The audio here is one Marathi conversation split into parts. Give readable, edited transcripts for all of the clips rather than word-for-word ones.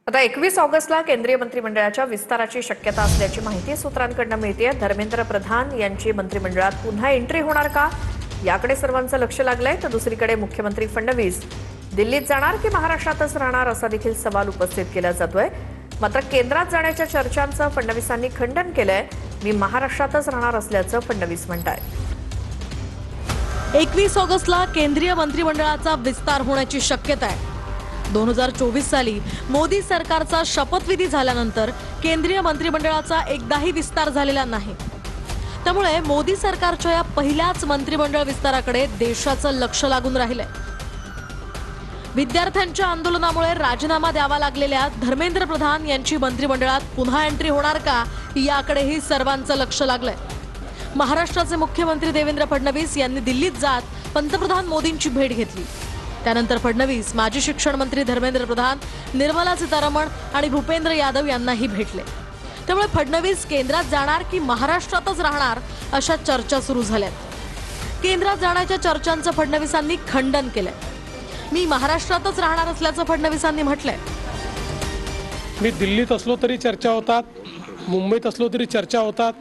आता 21 ऑगस्टला केंद्रीय मंत्रिमंडळाच्या विस्ताराची शक्यता असल्याची माहिती सूत्रांकडून मिळते। धर्मेंद्र प्रधान यांची मंत्रिमंडळात पुन्हा एंट्री होणार का, याकडे सर्वांचं लक्ष लागलंय। तर दुसरीकडे मुख्यमंत्री फडणवीस दिल्लीत जाणार की महाराष्ट्रातच राहणार असा देखील सवाल उपस्थित केला जातोय। मात्र केंद्रात जाण्याच्या चर्चांचं फडणवीसांनी खंडन केलंय। मी महाराष्ट्रातच राहणार असल्याचं फडणवीस म्हणतायत। 21 ऑगस्टला केंद्रीय मंत्रिमंडळाचा विस्तार होण्याची शक्यता आहे। 2024 साली मोदी सरकारचा शपथविधी झाल्यानंतर केंद्रीय मंत्रिमंडळाचा एकदाही विस्तार झालेला नाही। त्यामुळे मोदी सरकारच्या या पहिल्याच मंत्रिमंडळ विस्ताराकडे देशाचं लक्ष लागून राहिलंय। विद्यार्थ्यांच्या आंदोलनामुळे राजीनामा द्यावा लागलेल्या धर्मेंद्र प्रधान यांची मंत्रिमंडळात पुन्हा एंट्री होणार का, याकडेही सर्वांचं लक्ष लागलंय। महाराष्ट्राचे मुख्यमंत्री देवेंद्र फडणवीस यांनी दिल्लीत जात पंतप्रधान मोदींची भेट घेतली। त्यानंतर फडणवीस माजी शिक्षण मंत्री धर्मेंद्र प्रधान, निर्मला सीतारमण आणि भूपेंद्र यादव यांनाही भेटले। त्यामुळे फडणवीस केंद्रात जाणार की महाराष्ट्रातच राहणार अशा चर्चा सुरू झाल्यात। केंद्रात जाण्याच्या चर्चांचं फडणवीसांनी खंडन केलंय। मी महाराष्ट्रातच राहणार असल्याचं फडणवीसांनी म्हटलंय। मी दिल्लीत असलो तरी चर्चा होतात, मुंबईत असलो तरी चर्चा होतात।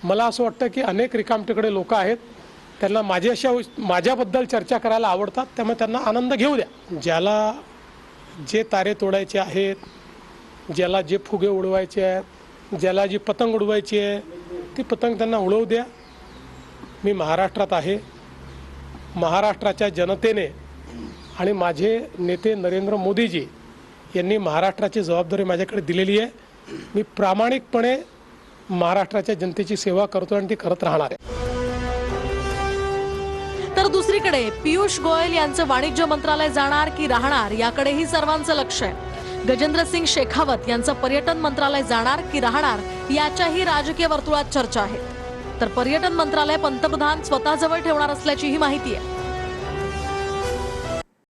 मला असं वाटतं की अनेक रिकामटेकडे लोक आहेत, त्यांना माझ्याबद्दल चर्चा करायला आवडतात, त्यामुळे त्यांना आनंद घेऊ द्या। ज्याला जे तारे तोडायचे आहेत, ज्याला जे फुगे उडवायचे आहेत, ज्याला जी पतंग उडवायची आहे ती पतंग त्यांना उडवू द्या। मी महाराष्ट्रात आहे। महाराष्ट्राच्या जनतेने आणि माझे नेते नरेंद्र मोदीजी यांनी महाराष्ट्राची जबाबदारी माझ्याकडे दिलेली आहे। मी प्रामाणिकपणे महाराष्ट्राच्या जनतेची सेवा करतो आणि ती करत राहणार आहे। तर दुसरीकडे पियुष गोयल यांचं वाणिज्य मंत्रालय जाणार की राहणार, याकडेही सर्वांचं लक्ष आहे। गजेंद्र सिंग शेखावत यांचं पर्यटन मंत्रालय जाणार की राहणार, याच्याही राजकीय वर्तुळात चर्चा आहे। तर पर्यटन मंत्रालय पंतप्रधान स्वतःजवळ ठेवणार असल्याचीही माहिती आहे।